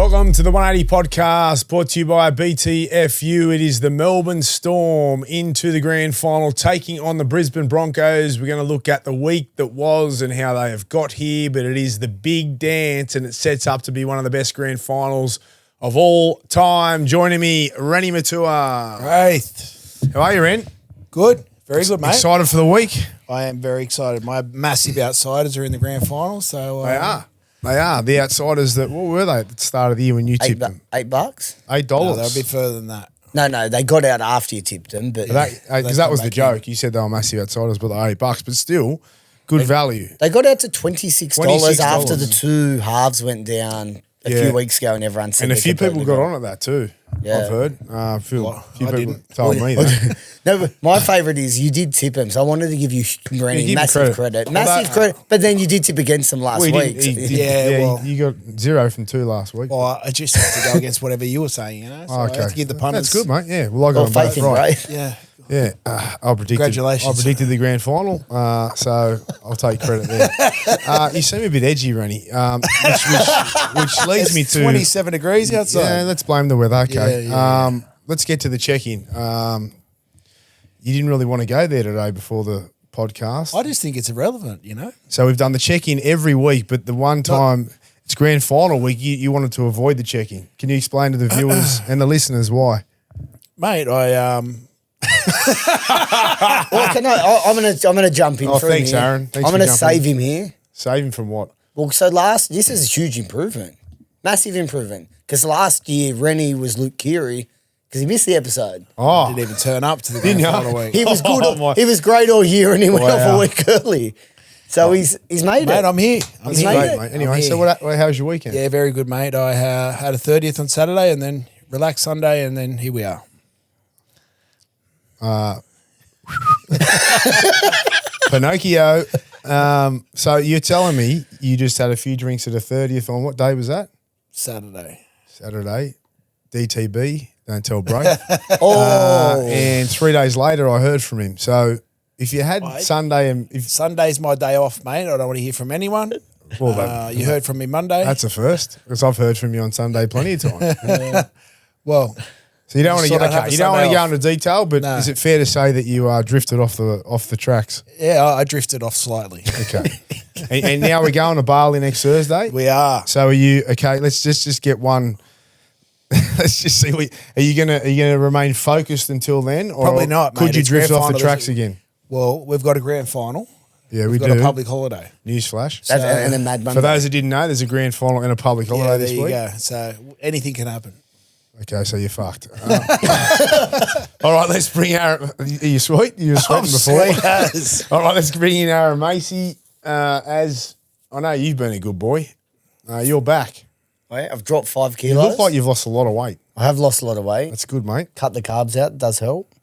Welcome to the 180 podcast, brought to you by BTFU. It is the Melbourne Storm into the grand final, taking on the Brisbane Broncos. We're going to look at the week that was and how they have got here, but it is the big dance and it sets up to be one of the best grand finals of all time. Joining me, Reni Maitua. Braith. How are you, Ren? Good. Very good, mate. Excited for the week? I am very excited. My massive outsiders are in the grand final, so They are. They are. The outsiders that, what were they at the start of the year when you tipped them? $8. $8. No, they're a bit further than that. No, they got out after you tipped them, but Because that was the joke. You said they were massive outsiders, but they're $8. But still, good value. they got out to $26 after $26. the two halves went down a few weeks ago, and everyone said. And a few people got on at that too. Yeah. I've heard. A few I people didn't. told me that. No, but my favourite is you did tip them, so I wanted to give you Reni give massive credit. credit. Massive credit, but then you did tip against them last Well, week. you got 0 from 2 last week. Well, I just have to go against whatever you were saying, you know. So I have to give the punters. That's good, mate. Yeah, well, I got them faith both in right. Braith. Yeah. Yeah, I predicted. Congratulations. I predicted the grand final, so I'll take credit there. You seem a bit edgy, Reni, which leads me It's to 27 degrees outside. Yeah, let's blame the weather. Okay. Yeah. Let's get to the check-in. You didn't really want to go there today before the podcast. I just think it's irrelevant, you know. So we've done the check-in every week, but the one time it's grand final week, you wanted to avoid the check-in. Can you explain to the viewers and the listeners why? Mate, Well, I'm gonna jump in. Oh, for thanks, him here. Aaron. Thanks I'm for gonna jumping save in. him here. Save him from what? Well, so this is a huge improvement, massive improvement. Because last year Reni was Luke Keary because he missed the episode. Oh, didn't even turn up to the grand Didn't you? final week. He was good. Oh, my- He was great all year, and he went off Wow. a week early. So he's made Mate, it. I'm here. I'm He's here. made great, it. mate. Anyway, I'm so here. how's your weekend? Yeah, very good, mate. I had a 30th on Saturday and then relaxed Sunday, and then here we are. Pinocchio. So you're telling me you just had a few drinks at a 30th on what day was that? Saturday. Saturday. DTB. Don't tell Braith. Oh, And 3 days later, I heard from him. So if you had Mate. Sunday and if Sunday's my day off, mate. I don't want to hear from anyone. well, You heard from me Monday. that's a first because I've heard from you on Sunday plenty of times. Well, So you don't want to Sort get of have okay. a You don't want to Sunday go off. into detail, but No. is it fair to say that you drifted off the tracks? yeah, I drifted off slightly. Okay. and now we're going to Bali next Thursday. We are. So are you okay? Let's just get one. Let's just see. Are you gonna remain focused until then, or Probably not, Could mate. you It's drift grand off the final tracks this- again? Well, we've got a grand final. Yeah, we We've got do. a public holiday. Newsflash. that's, and then Mad Monday. For those that didn't know, there's a grand final and a public holiday Yeah, this there you week. go. So anything can happen. Okay, so you're fucked. All right, let's bring Aaron. Are you sweet? You were sweating before. Sweet as. All right, let's bring in Aaron Macy. As I know you've been a good boy. You're back. I've dropped 5 You kilos. look like you've lost a lot of weight. I have lost a lot of weight. That's good, mate. Cut the carbs out does help.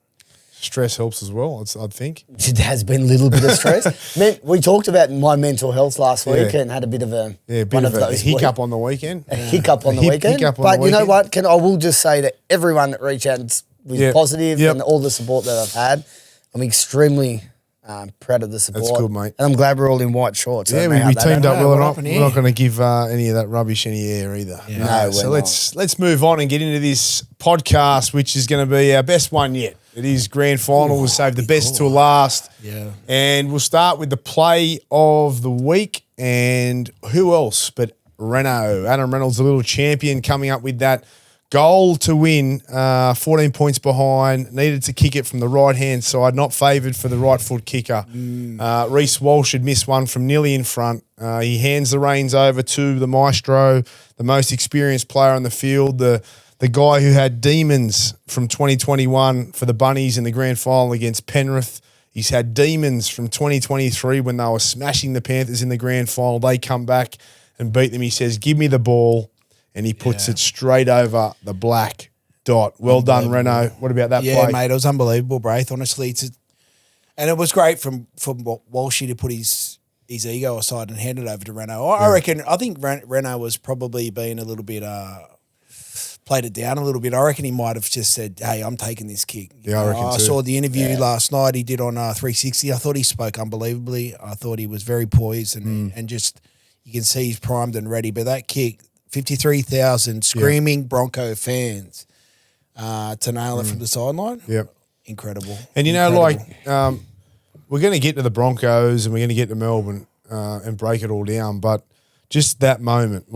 Stress helps as well, I'd think. It has been a little bit of stress. We talked about my mental health last week Yeah. and had a bit of a Bit of a hiccup on the weekend. a hiccup on the weekend. Hiccup on But the you know weekend. what? I will just say to everyone that reached out and was Yep. positive Yep. and all the support that I've had, I'm extremely proud of the support. good, mate. And I'm glad we're all in white shorts. I Yeah, don't know we how that teamed up happened. well. what We're happened not here? going to give any of that rubbish any air either. Yeah. No, So we're let's move on and get into this podcast, which is going to be our best one yet. It is grand final. We'll save the best till last. Yeah. And we'll start with the play of the week. And who else but Adam Reynolds, the little champion, coming up with that goal to win, 14 points behind, needed to kick it from the right-hand side, not favoured for the right foot kicker. Reece Walsh had missed one from nearly in front. He hands the reins over to the maestro, the most experienced player on the field, the guy who had demons from 2021 for the Bunnies in the grand final against Penrith. He's had demons from 2023 when they were smashing the Panthers in the grand final. They come back and beat them. He says, give me the ball. And he puts it straight over the black dot. Well done, Reno. What about that Yeah, play? mate, it was unbelievable, Braith. Honestly, and it was great from Walshy to put his ego aside and hand it over to Reno. I think Reno was probably being a little bit played it down a little bit. I reckon he might have just said, "Hey, I'm taking this kick." Yeah, I reckon I too. saw the interview last night he did on 360. I thought he spoke unbelievably. I thought he was very poised and just you can see he's primed and ready. But that kick 53,000 screaming Bronco fans to nail it from the sideline. Yep. Incredible. And, we're going to get to the Broncos and we're going to get to Melbourne and break it all down. But just that moment,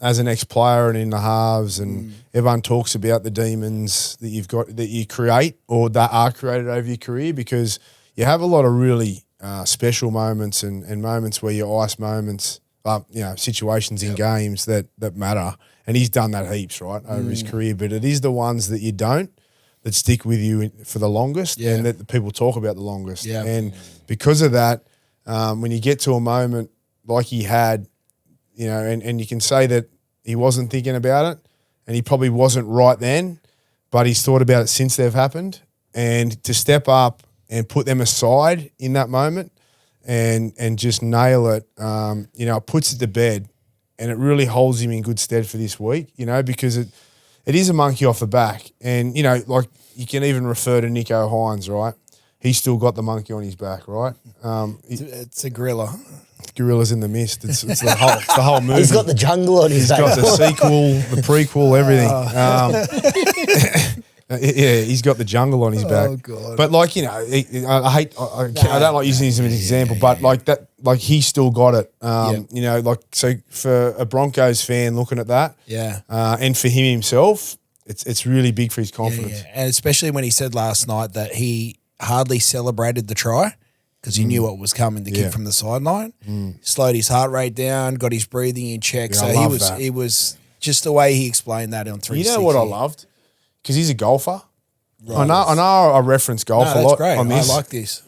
as an ex-player and in the halves, and everyone talks about the demons that you've got, that you create or that are created over your career, because you have a lot of really special moments and moments where you ice moments, situations in games that matter. And he's done that heaps, right, over his career. But it is the ones that you don't, that stick with you for the longest and that the people talk about the longest. Yeah. And because of that, when you get to a moment like he had, and you can say that he wasn't thinking about it and he probably wasn't right then, but he's thought about it since they've happened. And to step up and put them aside in that moment and just nail it, it puts it to bed, and it really holds him in good stead for this week, because it is a monkey off the back. And, you can even refer to Nico Hines, right? He's still got the monkey on his back, right? It's a gorilla. Gorillas in the Mist. It's the whole movie. He's got the jungle on his back. He's got the sequel, the prequel, everything. He's got the jungle on his back. Oh God! But I don't like using him as an example, but he's still got it. So for a Broncos fan looking at that, and for him himself, it's really big for his confidence. And especially when he said last night that he hardly celebrated the try because he knew what was coming, the kick from the sideline. Slowed his heart rate down, got his breathing in check. Yeah, so he was just the way he explained that on 360. You know what I loved? Because he's a golfer. Right. I know I reference golf a lot great. on this. I like this.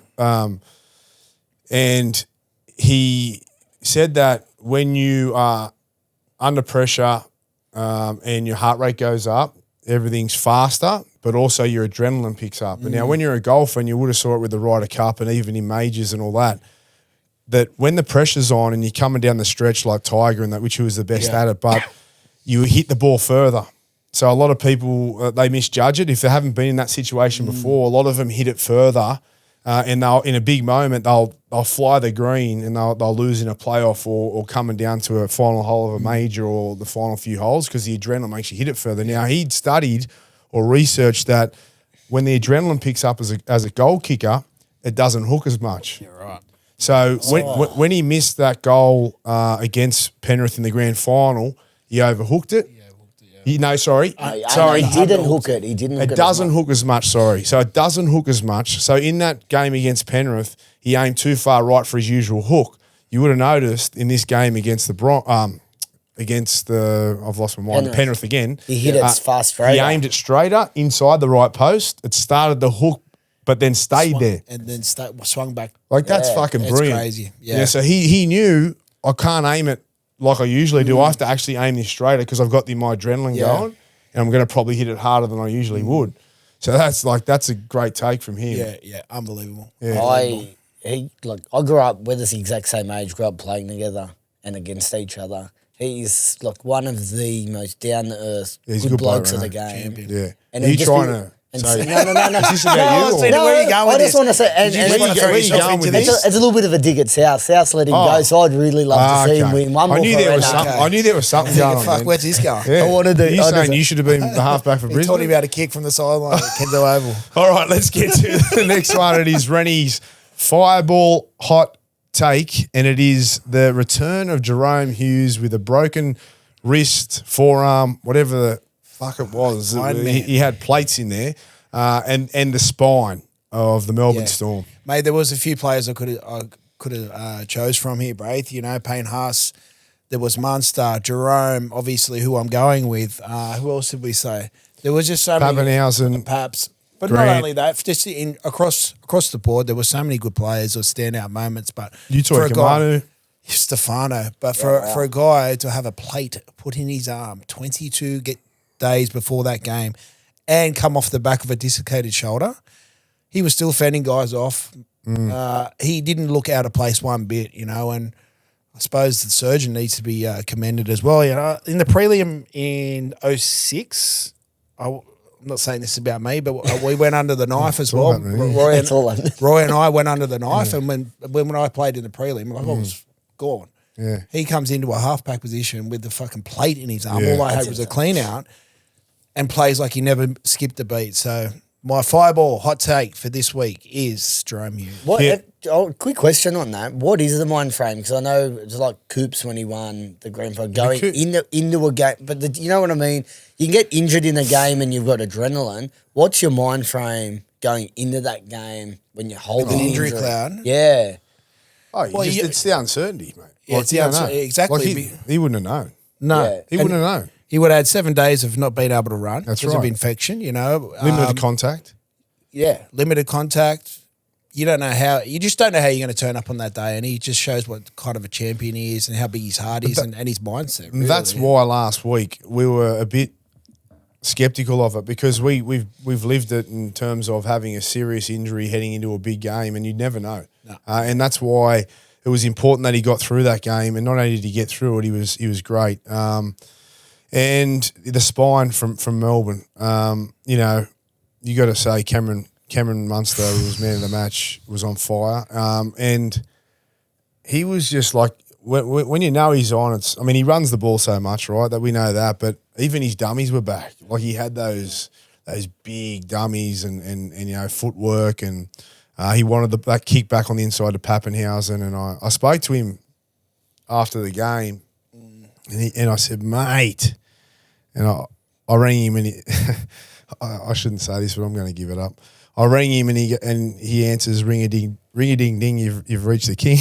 And he said that when you are under pressure and your heart rate goes up, everything's faster, but also your adrenaline picks up. And now when you're a golfer, and you would have saw it with the Ryder Cup and even in majors and all that when the pressure's on and you're coming down the stretch like Tiger and that, which he was the best at it, but you hit the ball further. So a lot of people, they misjudge it. If they haven't been in that situation before, a lot of them hit it further and they'll, in a big moment, they'll fly the green and they'll lose in a playoff or coming down to a final hole of a major or the final few holes because the adrenaline makes you hit it further. Now, he'd studied or researched that when the adrenaline picks up as a goal kicker, it doesn't hook as much. You're right. So when he missed that goal against Penrith in the grand final, he overhooked it. Sorry. He didn't hook it. He didn't hook it. It doesn't hook as much, sorry. So it doesn't hook as much. So in that game against Penrith, he aimed too far right for his usual hook. You would have noticed in this game against I've lost my mind, Penrith again. He hit it fast straighter. He aimed it straighter inside the right post. It started the hook, but then stayed there. And then swung back. That's fucking brilliant. It's crazy. Yeah. So he knew I can't aim it like I usually do. I have to actually aim this straighter because I've got my adrenaline going, and I'm going to probably hit it harder than I usually would. So that's a great take from him. Yeah, unbelievable. Yeah. I grew up, we're the exact same age, grew up playing together and against each other. He's one of the most down to earth good blokes of the game. Champion. Yeah. And are you trying to? No. Is this about you? Where are you going with I just want to say, it's a little bit of a dig at South. South's let him go, so I'd really love to see him win one more. I knew there was something going on. Fuck, where's this going? Yeah. I wanted to. You're saying you should have been the halfback for Brisbane? He's talking about a kick from the sideline at Kendo Oval. All right, let's get to the next one. It is Reni's fireball hot take, and it is the return of Jahrome Hughes with a broken wrist, forearm, whatever the fuck it was. He had plates in there, and the spine of the Melbourne Storm. Mate, there was a few players I could have chose from here, Braith. Payne Haas. There was Munster, Jahrome, obviously, who I'm going with. Who else did we say? There was just so many. Papenhuyzen, Paps. But Grant. not only that, just across the board, there were so many good players or standout moments. But for a guy, Stefano. But for a guy to have a plate put in his arm 22 days before that game and come off the back of a dislocated shoulder, he was still fending guys off. He didn't look out of place one bit, and I suppose the surgeon needs to be commended as well. In the prelim in 06, I'm not saying this about me, but we went under the knife as well. Roy and I went under the knife, and when I played in the prelim, I was gone. Yeah. He comes into a halfback position with the fucking plate in his arm. All I had was a clean out and plays like he never skipped a beat. So my fireball hot take for this week is Jahrome Hughes. What? Quick question on that. What is the mind frame? Because I know it's like Coops when he won the grand final, going into a game. But you know what I mean? You can get injured in a game and you've got adrenaline. What's your mind frame going into that game when you're holding With an injury injury cloud? Yeah. Oh, it's the uncertainty, mate. Yeah, it's the uncertainty. Exactly. Like he wouldn't have known. No. Yeah. He wouldn't have known. He would have had 7 days of not being able to run That's because of right. infection, you know. Limited contact. Yeah, limited contact. You just don't know how you're going to turn up on that day, and he just shows what kind of a champion he is and how big his heart is and his mindset. Really. That's why last week we were a bit skeptical of it, because we've lived it in terms of having a serious injury heading into a big game, and you'd never know. No. And that's why it was important that he got through that game, and not only did he get through it, he was great. And the spine from Melbourne, you got to say Cameron Munster, who was man of the match, was on fire. And he was just like, when you know he's on, he runs the ball so much, right, that we know that, but even his dummies were back. Like he had those big dummies and footwork, and he wanted that kick back on the inside to Papenhuyzen. And I spoke to him after the game, and I said, mate, and I rang him, and I shouldn't say this, but I'm going to give it up. I rang him, and he answers, ring a ding ding, you've reached the king.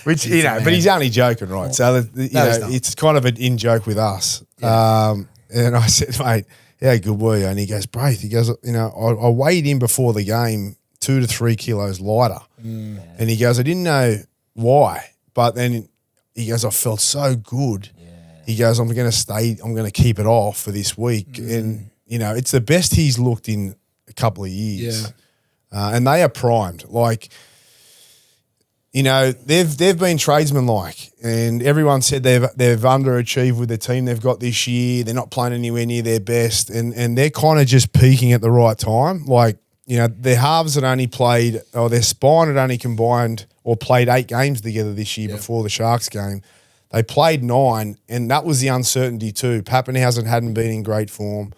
Which but he's only joking, right? So it's kind of an in joke with us. Yeah. And I said, mate, how good were you? And he goes, Braith, I weighed in before the game 2 to 3 kilos lighter, and he goes, I didn't know why, but then he goes, I felt so good. Yeah. He goes, I'm going to keep it off for this week, and it's the best he's looked in a couple of years. Yeah. And they are primed. Like, they've been tradesmen-like, and everyone said they've underachieved with the team they've got this year. They're not playing anywhere near their best, and they're kind of just peaking at the right time. Like, their halves had only played, or their spine had only combined or played 8 games together this year before the Sharks game. They played 9, and that was the uncertainty too. Papenhuyzen hadn't been in great form.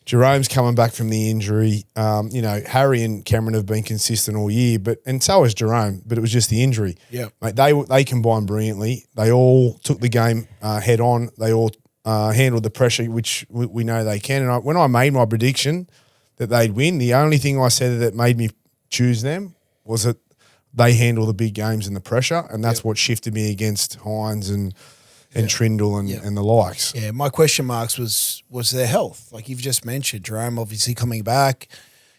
Jahrome's coming back from the injury. Harry and Cameron have been consistent all year, and so has Jahrome, but it was just the injury. Yeah, mate, they combined brilliantly. They all took the game head on. They all handled the pressure, which we know they can. And when I made my prediction that they'd win, the only thing I said that made me choose them was that they handle the big games and the pressure, and that's what shifted me against Hines and Trindle and the likes. Yeah, my question marks was their health. Like you've just mentioned, Jahrome obviously coming back,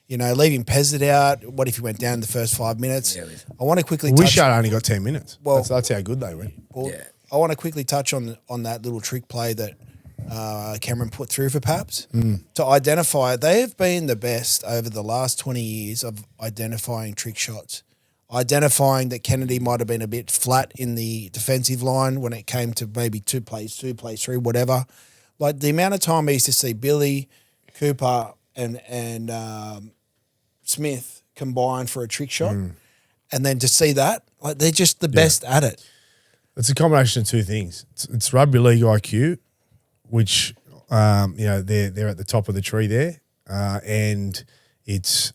leaving Pezzett out. What if he went down the first 5 minutes? Yeah, I want to quickly touch... Wishart only got 10 minutes. Well, that's how good they went. Well, I want to quickly touch on that little trick play that Cameron put through for Paps to identify. They have been the best over the last 20 years of identifying trick shots. Identifying that Kennedy might have been a bit flat in the defensive line when it came to maybe 2 plays 3, whatever. Like the amount of time I used to see Billy, Cooper, and Smith combine for a trick shot, and then to see that, like they're just the best at it. It's a combination of 2 things. It's rugby league IQ, which they're at the top of the tree there, and it's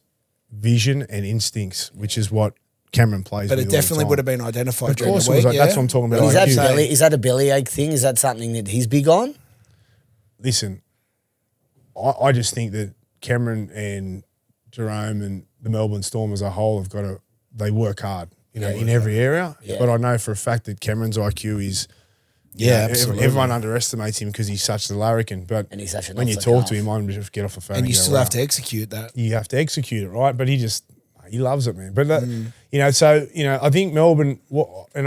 vision and instincts, which is what Cameron plays. But it definitely would have been identified during the week. That's what I'm talking about. Is that a bellyache thing? Is that something that he's big on? Listen, I just think that Cameron and Jahrome and the Melbourne Storm as a whole they work hard, in every area. Yeah. But I know for a fact that Cameron's IQ is, absolutely. Everyone underestimates him because he's such the larrikin. But when you talk to him, I'm just get off the phone. And you still have to execute that. You have to execute it, right? But he loves it, man. But I think Melbourne, and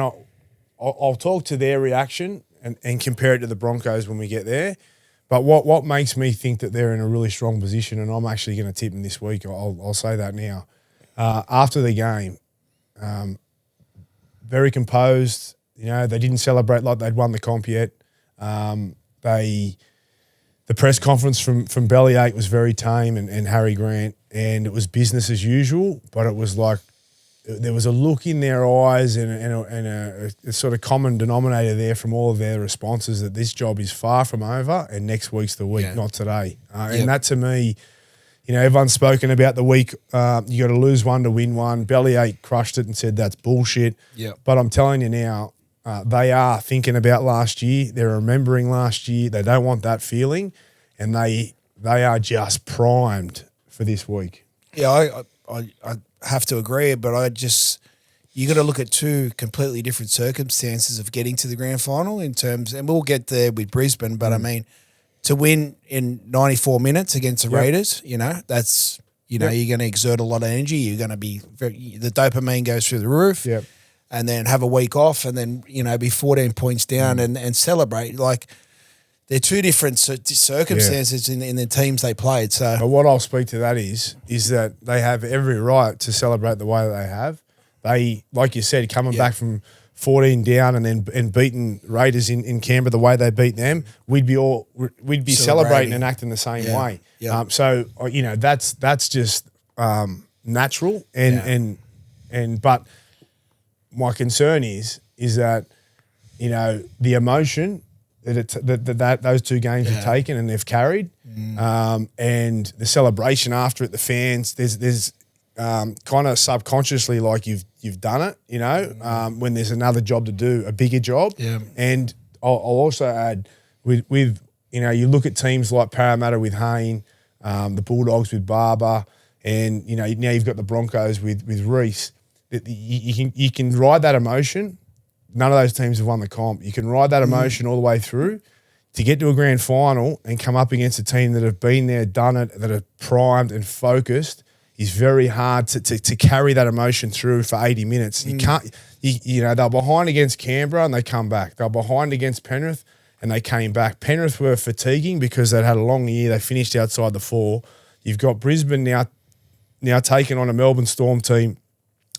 I'll talk to their reaction and compare it to the Broncos when we get there. But what makes me think that they're in a really strong position, and I'm actually going to tip them this week. I'll say that now. After the game, very composed. They didn't celebrate like they'd won the comp yet. The press conference from Bellyache was very tame and Harry Grant, and it was business as usual, but it was like there was a look in their eyes and a sort of common denominator there from all of their responses that this job is far from over and next week's the week, not today. And that to me, everyone's spoken about the week. You got to lose one to win one. Bellyache crushed it and said that's bullshit. Yep. But I'm telling you now, they are thinking about last year. They're remembering last year. They don't want that feeling, and they are just primed for this week. Yeah, I have to agree, but you got to look at two completely different circumstances of getting to the grand final in terms, and we'll get there with Brisbane, but I mean, to win in 94 minutes against the Raiders, that's, you're going to exert a lot of energy. You're going to be the dopamine goes through the roof. Yep. And then have a week off and then, be 14 points down and celebrate. Like, they're two different circumstances in the teams they played. So, but what I'll speak to that is that they have every right to celebrate the way that they have. They, like you said, coming back from 14 down and beating Raiders in Canberra the way they beat them, we'd be celebrating and acting the same way. Yeah. So that's just natural but my concern is that the emotion that those two games have taken and they've carried, and the celebration after it, the fans, there's kind of subconsciously like you've done it, when there's another job to do, a bigger job. Yeah. And I'll also add with you look at teams like Parramatta with Hayne, the Bulldogs with Barber, and now you've got the Broncos with Reece. You can ride that emotion. None of those teams have won the comp. You can ride that emotion all the way through to get to a grand final and come up against a team that have been there, done it, that are primed and focused. Is very hard to carry that emotion through for 80 minutes. You can't. They're behind against Canberra and they come back. They're behind against Penrith and they came back. Penrith were fatiguing because they'd had a long year. They finished outside the 4. You've got Brisbane now taking on a Melbourne Storm team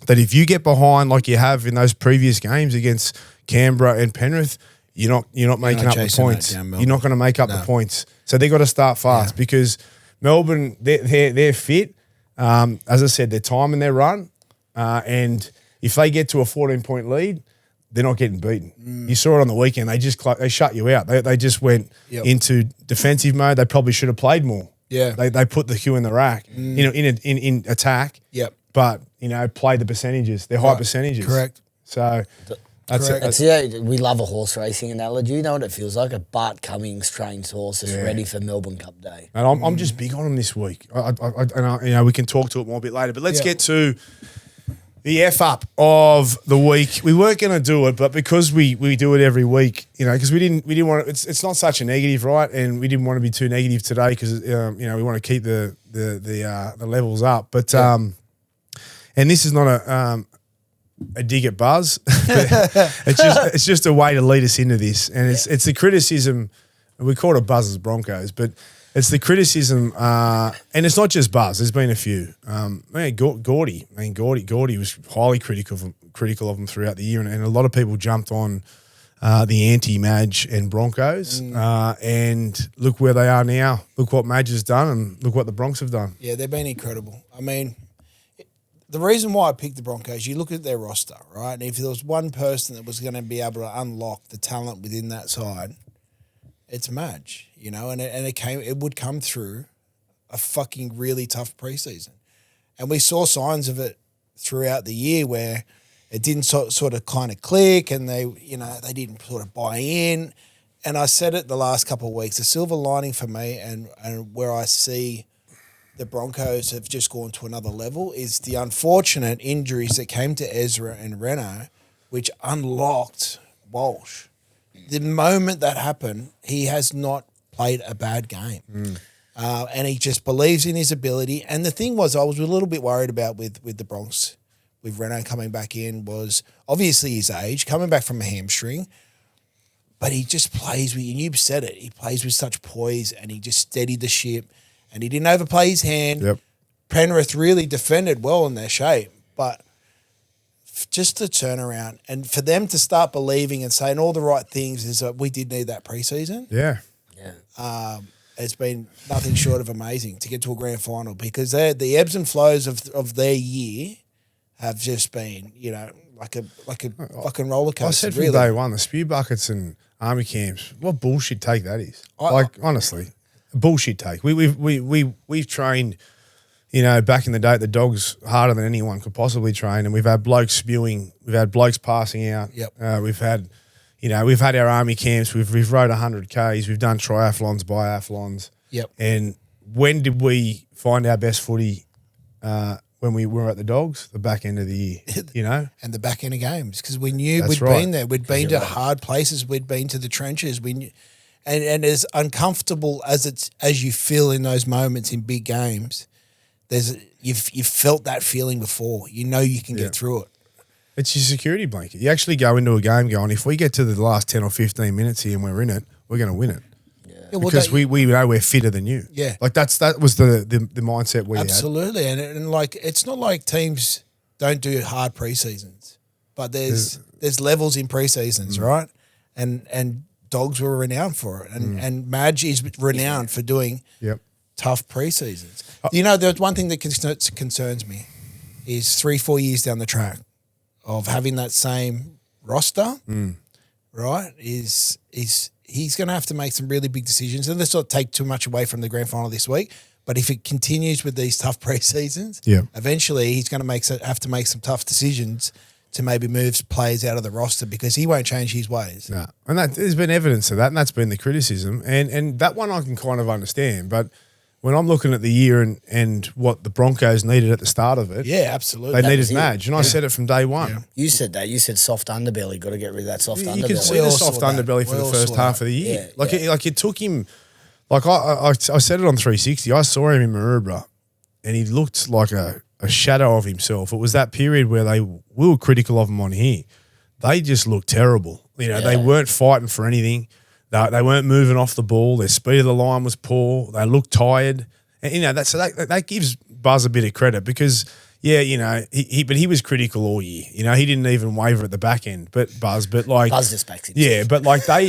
that if you get behind like you have in those previous games against Canberra and Penrith, you're not making up the points. You're not going to make up the points. So they got to start fast because Melbourne, they're fit. As I said, they're timing their run, and if they get to a 14-point lead, they're not getting beaten. You saw it on the weekend. They shut you out. They just went into defensive mode. They probably should have played more. Yeah, they put the cue in the rack in attack. Yep. But play the percentages. They're high percentages. Correct. So that's we love a horse racing analogy. You know what it feels like? A Bart Cummings trained horse is ready for Melbourne Cup Day. And I'm just big on them this week. We can talk to it more a bit later. But let's get to the F up of the week. We weren't going to do it, but because we do it every week, because we didn't want to. It's not such a negative, right? And we didn't want to be too negative today because we want to keep the levels up. But and this is not a dig at Buzz. it's just a way to lead us into this, and it's the criticism. We call it Buzz's Broncos, but it's the criticism, and it's not just Buzz. There's been a few. Gordy. Gordy was highly critical of them throughout the year, and a lot of people jumped on the anti-MADGE and Broncos. And look where they are now. Look what MADGE has done, and look what the Bronx have done. Yeah, they've been incredible. I mean, the reason why I picked the Broncos, you look at their roster, right? And if there was one person that was going to be able to unlock the talent within that side, it's MADGE, and it would come through a fucking really tough preseason. And we saw signs of it throughout the year where it didn't sort of kind of click and they didn't sort of buy in. And I said it the last couple of weeks, the silver lining for me and where I see the Broncos have just gone to another level is the unfortunate injuries that came to Ezra and Reno, which unlocked Walsh. The moment that happened, he has not played a bad game. And he just believes in his ability. And the thing was, I was a little bit worried about with the Bronx, with Reno coming back in, was obviously his age, coming back from a hamstring. But he just plays with, and you said it, he plays with such poise and he just steadied the ship. And he didn't overplay his hand. Yep. Penrith really defended well in their shape. But just the turnaround and for them to start believing and saying all the right things is that we did need that preseason. Yeah. It's been nothing short of amazing to get to a grand final because the ebbs and flows of their year have just been, like a fucking roller coaster. I said from really. day one, the spew buckets and army camps, what bullshit take that is. Honestly, bullshit take. We've trained, back in the day, the dogs harder than anyone could possibly train, and we've had blokes spewing, we've had blokes passing out. Yep. We've had our army camps, we've rode 100 Ks, we've done triathlons, biathlons. Yep. And when did we find our best footy? When we were at the Dogs, the back end of the year, And the back end of games, because we knew That's we'd right. been there. We'd been to hard places. We'd been to the trenches. We knew, and as uncomfortable as you feel in those moments in big games, you've felt that feeling before. You know you can get through it. It's your security blanket. You actually go into a game going, if we get to the last 10 or 15 minutes here and we're in it, we're going to win it. Yeah, well, because we know we're fitter than you. Yeah. Like that was the mindset we had. Absolutely. And like, it's not like teams don't do hard pre-seasons, but there's levels in pre-seasons, right? And Dogs were renowned for it. And MADGE is renowned for doing tough pre-seasons. There's one thing that concerns me is 3-4 years down the track of having that same roster, right, is he's going to have to make some really big decisions. And let's not take too much away from the grand final this week, but if it continues with these tough pre-seasons, eventually he's going to have to make some tough decisions to maybe move players out of the roster because he won't change his ways. No. And there's been evidence of that, and that's been the criticism. And that one I can kind of understand, but when I'm looking at the year and what the Broncos needed at the start of it, Yeah, absolutely. they needed MADGE, and I said it from day one. Yeah. You said that. You said soft underbelly. Got to get rid of that soft underbelly. You could see We the all soft saw that. underbelly for We the all first saw half that. of the year. Yeah, It took him, like I said it on 360. I saw him in Maroubra, and he looked like a shadow of himself. It was that period where we were critical of him on here. They just looked terrible. They weren't fighting for anything. They weren't moving off the ball. Their speed of the line was poor. They looked tired. And that gives Buzz a bit of credit because he was critical all year. He didn't even waver at the back end. But Buzz just backs himself. Yeah, but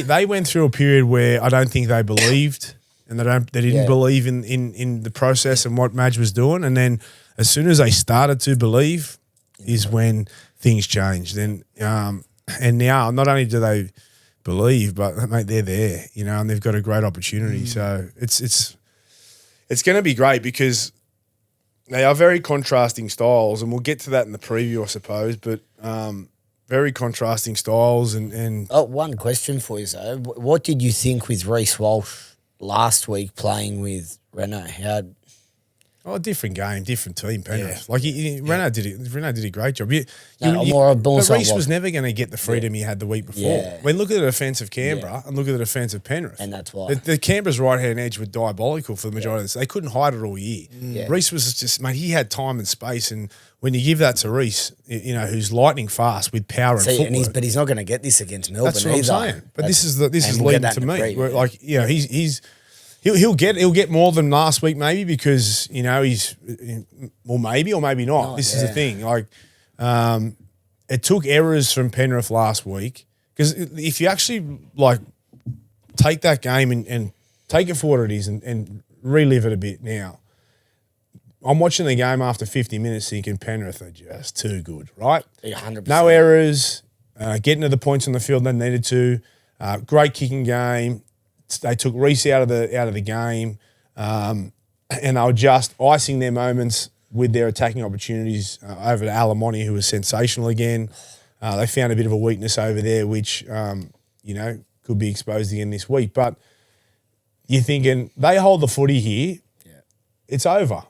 they went through a period where I don't think they believed and they didn't believe in the process and what MADGE was doing. And then as soon as they started to believe is when things changed. And now not only do they believe, but mate, they're there, and they've got a great opportunity. So it's going to be great because they are very contrasting styles, and we'll get to that in the preview, I suppose, but very contrasting styles. And one question for you, though. What did you think with Reece Walsh last week playing with Reno? Different game, different team, Penrith. Reno did a great job. But Reece was never going to get the freedom he had the week before. Yeah. I mean, look at the defensive Canberra and look at the defensive Penrith. And that's why. The Canberra's right-hand edge were diabolical for the majority of this. They couldn't hide it all year. Yeah. Reece was just, mate, he had time and space, and when you give that to Reece, who's lightning fast with power and footwork. But he's not going to get this against Melbourne That's what I'm saying. But this is we'll leading to me. Where, He'll get more than last week maybe because he's or maybe not. This is the thing. It took errors from Penrith last week because if you actually take that game and take it for what it is and relive it a bit now. I'm watching the game after 50 minutes thinking Penrith are just too good, right? 100%. No errors, getting to the points on the field they needed to. Great kicking game. They took Reece out of the game, and they were just icing their moments with their attacking opportunities over to Alamoni, who was sensational again. They found a bit of a weakness over there, which could be exposed again this week. But you're thinking they hold the footy here, it's over.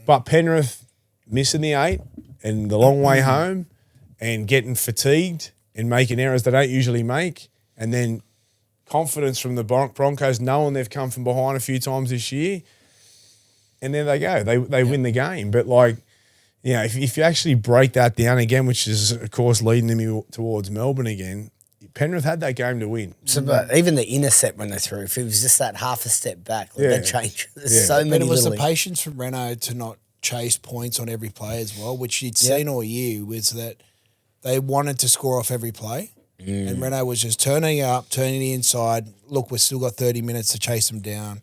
But Penrith missing the 8 and the long way home, and getting fatigued and making errors they don't usually make, and then confidence from the Broncos knowing they've come from behind a few times this year, and there they go. They win the game. But if you actually break that down again, which is of course leading them towards Melbourne again, Penrith had that game to win. So, but even the intercept when they threw, if it was just that half a step back, that changed. There's so many. But it was the patience from Reno to not chase points on every play as well, which you'd seen all year, was that they wanted to score off every play. And Reno was just turning up, turning the inside. Look, we've still got 30 minutes to chase them down.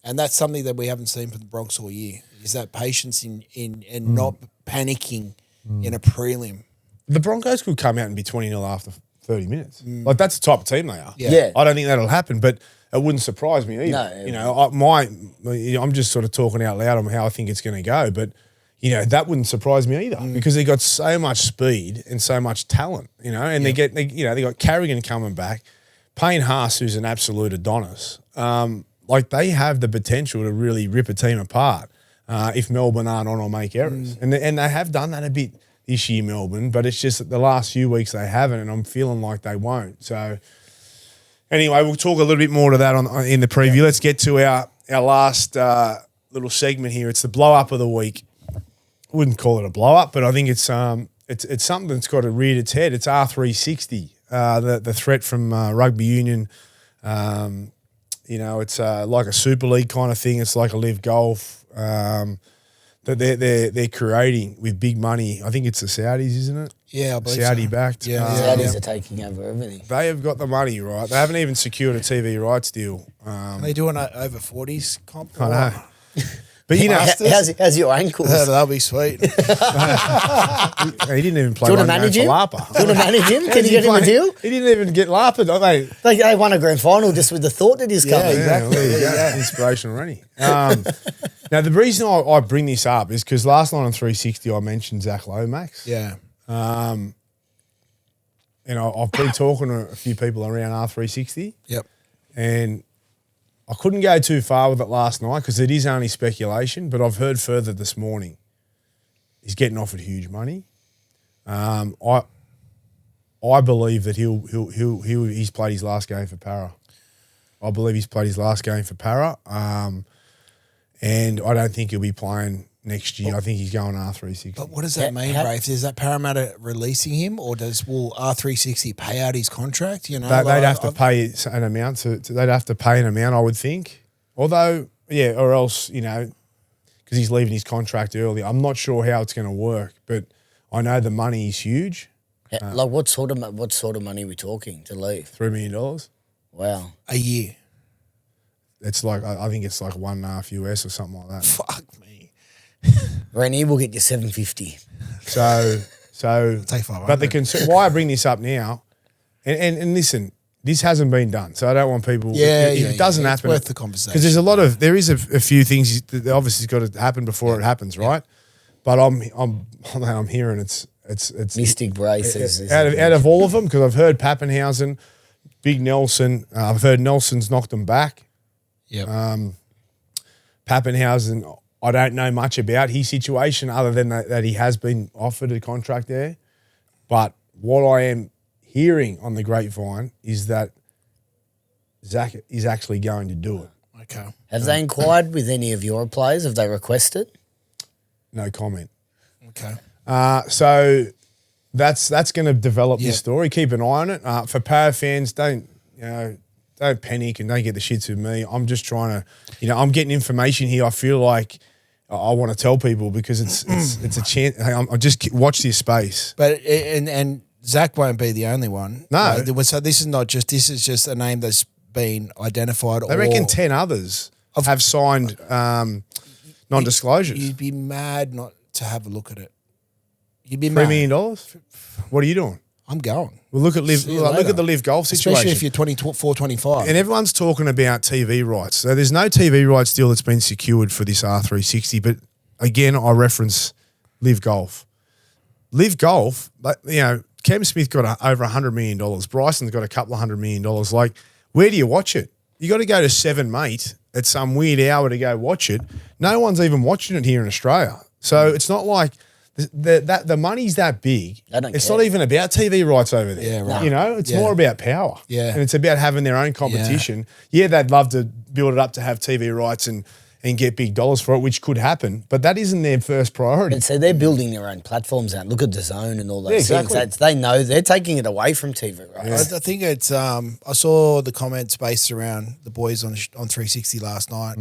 And that's something that we haven't seen from the Bronx all year, is that patience in not panicking in a prelim. The Broncos could come out and be 20-0 after 30 minutes. Like, that's the type of team they are. Yeah. I don't think that'll happen, but it wouldn't surprise me either. No. I'm just sort of talking out loud on how I think it's going to go, but, that wouldn't surprise me either because they got so much speed and so much talent, and they got Carrigan coming back, Payne Haas, who's an absolute Adonis. They have the potential to really rip a team apart if Melbourne aren't on or make errors. And they have done that a bit this year, Melbourne, but it's just that the last few weeks they haven't, and I'm feeling like they won't. So anyway, we'll talk a little bit more to that in the preview. Let's get to our last little segment here. It's the blow-up of the week. I wouldn't call it a blow-up, but I think it's something that's got to rear its head. It's R360, the threat from rugby-union. It's like a Super League kind of thing. It's like a live golf that they're creating with big money. I think it's the Saudis, isn't it? Yeah, I believe Saudi backed. The Saudis are taking over everything. They have got the money, right? They haven't even secured a TV rights deal. Are they doing an over 40s comp? I know. But how's your ankles? That'll be sweet. He didn't even play. Do you one want to manage game him? for Lapa. Do you want to manage him? Can you get him a deal? He didn't even get Lapa, don't they? They won a grand final just with the thought that he's coming. exactly. There you go. Inspirational, Reni. Now, the reason I bring this up is because last night on 360 I mentioned Zac Lomax. Yeah. I've been talking to a few people around R360. Yep. And I couldn't go too far with it last night because it is only speculation, but I've heard further this morning he's getting offered huge money. I believe that he's played his last game for Para. I believe he's played his last game for Para, and I don't think he'll be playing next year. I think he's going R360. But what does that mean, Braith? Is that Parramatta releasing him, or will R360 pay out his contract? They'd have to pay an amount. They'd have to pay an amount, I would think. Although, or else, because he's leaving his contract early. I'm not sure how it's going to work, but I know the money is huge. What sort of money are we talking to leave? $3 million. Wow, a year. It's like I think it's like $1.5 US or something like that. Fuck me. Reni will get you $750. So take 500. But the concern, why I bring this up now, and listen, this hasn't been done, so I don't want people. If it doesn't happen, it's worth the conversation. Because there is a few things that obviously got to happen before it happens, right? But I'm hearing it's Mystic braces. out of all of them, because I've heard Papenhuyzen, Big Nelson. I've heard Nelson's knocked them back. Yeah. Papenhuyzen, I don't know much about his situation other than that he has been offered a contract there. But what I am hearing on the grapevine is that Zac is actually going to do it. Okay. Have they inquired with any of your players? Have they requested? No comment. Okay. So that's going to develop this story. Keep an eye on it. For Para fans, don't panic and don't get the shits with me. I'm just trying to, I'm getting information here. I feel like I want to tell people because it's a chance. I just watch this space. But and Zac won't be the only one. No. So this is just a name that's been identified. They reckon 10 others have signed non-disclosures. You'd be mad not to have a look at it. You'd be $3 mad. million? What are you doing? I'm going. Well, look at the live golf situation. Especially if you're 24, 25. And everyone's talking about TV rights. So there's no TV rights deal that's been secured for this R360. But again, I reference live golf. Live golf, Cam Smith got over $100 million. Bryson's got a couple of $100 million. Like, where do you watch it? You got to go to 7mate at some weird hour to go watch it. No one's even watching it here in Australia. So it's not like the money's that big. It's not even about TV rights over there. Yeah, right. It's more about power. Yeah. And it's about having their own competition. Yeah, they'd love to build it up to have TV rights and get big dollars for it, which could happen. But that isn't their first priority. And so they're building their own platforms out. Look at DAZN and all those exactly. things. They know they're taking it away from TV, right? I think it's. I saw the comments based around the boys on 360 last night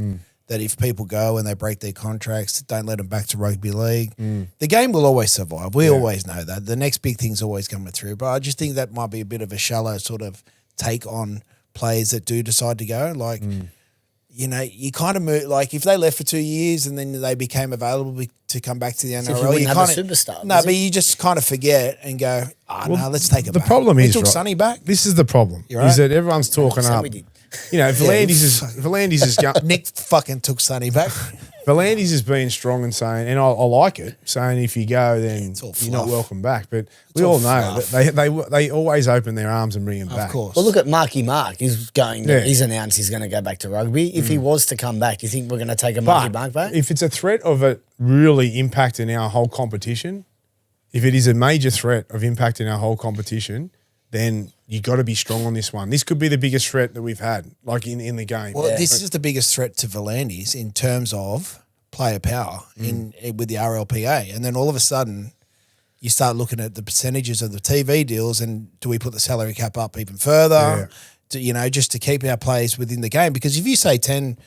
that if people go and they break their contracts, don't let them back to rugby league. The game will always survive. We always know that. The next big thing's always coming through. But I just think that might be a bit of a shallow sort of take on players that do decide to go. Like, you kind of move, like if they left for 2 years and then they became available to come back to the NRL, you wouldn't have kind a superstar. No, but you just kind of forget and go, no, let's take it The back. problem We is, took right, Sonny back. This is the problem, You're is right. that everyone's talking So up. we did. Volandis is going. Nick fucking took Sonny back. Volandis is being strong and saying, and I like it, saying if you go, then it's all you're not fluff. welcome back. But we all all know fluff. that they always open their arms and bring him back. Of course. Well, look at Marky Mark. He's going. Yeah. He's announced he's going to go back to rugby. If he was to come back, do you think we're going to take a Marky Mark back? If it's a threat of it really impacting our whole competition, if it is a major threat of impacting our whole competition, then you got to be strong on this one. This could be the biggest threat that we've had, like in the game. Well, this is the biggest threat to Volandis in terms of player power with the RLPA. And then all of a sudden, you start looking at the percentages of the TV deals and do we put the salary cap up even further? Just to keep our players within the game. Because if you say 10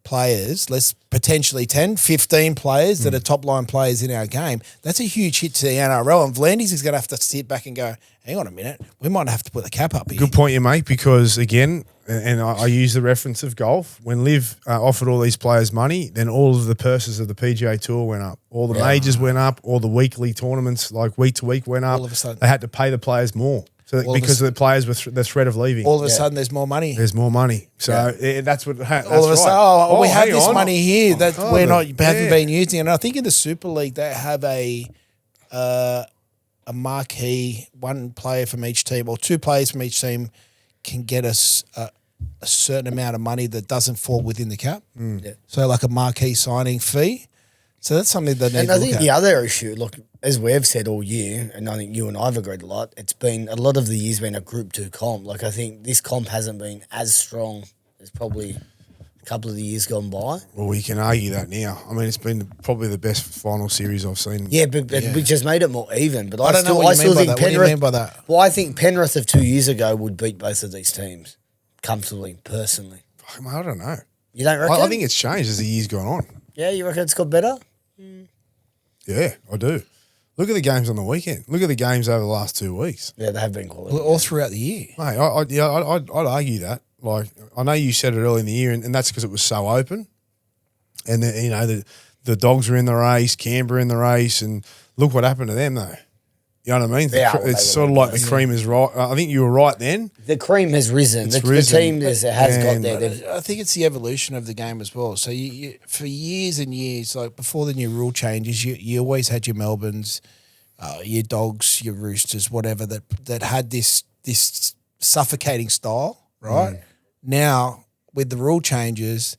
players, let's potentially 10, 15 players that are top line players in our game, that's a huge hit to the NRL. And Volandis is going to have to sit back and go, hang on a minute, we might have to put the cap up here. Good point you make, because again, and I use the reference of golf, when Liv offered all these players money, then all of the purses of the PGA Tour went up. All the majors went up, all the weekly tournaments, like week to week, went up. All of a sudden. They had to pay the players more. So because the players were the threat of leaving. All of a sudden, there's more money. There's more money. So that's what that's All of a sudden, we have hang this on. money here that Oh, haven't been using. And I think in the Super League, they have a marquee, one player from each team or two players from each team can get us a certain amount of money that doesn't fall within the cap. Yeah. So like a marquee signing fee. So that's something that needs And to I look think at. the other issue, look, as we've said all year, and I think you and I have agreed a lot, it's been a lot of the years been a Group 2 comp. Like I think this comp hasn't been as strong as probably a couple of the years gone by. Well, we can argue that now. I mean, it's been probably the best final series I've seen. Yeah, but which has made it more even. But I don't know what you mean by that. What do you mean by that? Well, I think Penrith of 2 years ago would beat both of these teams comfortably, personally. I don't know. You don't reckon? I think it's changed as the year's gone on. Yeah, you reckon it's got better? Yeah, I do. Look at the games on the weekend. Look at the games over the last 2 weeks. Yeah, they have been quality. All throughout the year. Mate, I'd argue that. Like, I know you said it early in the year, and that's because it was so open. And, the Dogs were in the race, Canberra in the race, and look what happened to them, though. You know what I mean? Yeah, well, It's sort of like the cream is right. I think you were right then. The cream has risen. The team has got there. I think it's the evolution of the game as well. So you for years and years, like before the new rule changes, you always had your Melbournes, your Dogs, your Roosters, whatever that had this suffocating style, right? Now with the rule changes